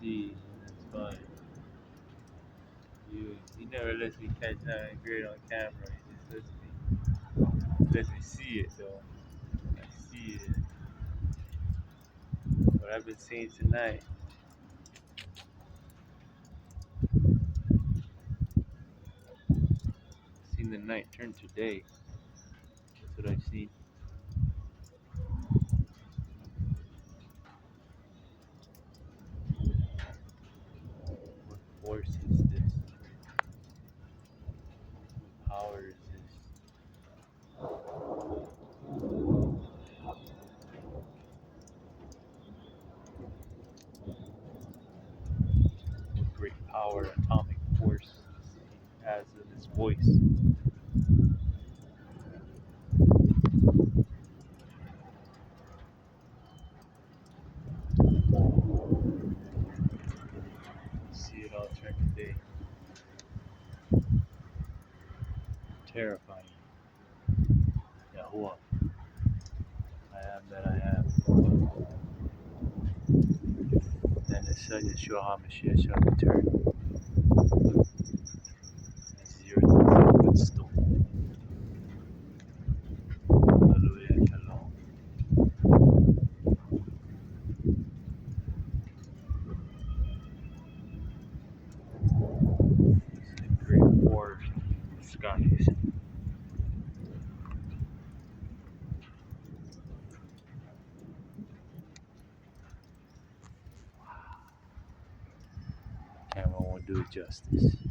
see. That's fine. You never lets me catch nothing great on camera. He just lets me see it though. I see it. What I've been seeing tonight. Seen the night turn to day. That's what I've seen. What force is this? What power is this? What great power, atomic force he has in his voice. See it all turn to day. Terrifying. Yahuwah. I am that I am. And the Son Yeshua HaMashiach shall return. This is your footstool. Hallelujah. Shalom. It's a great war in the skies. Camera won't do it justice.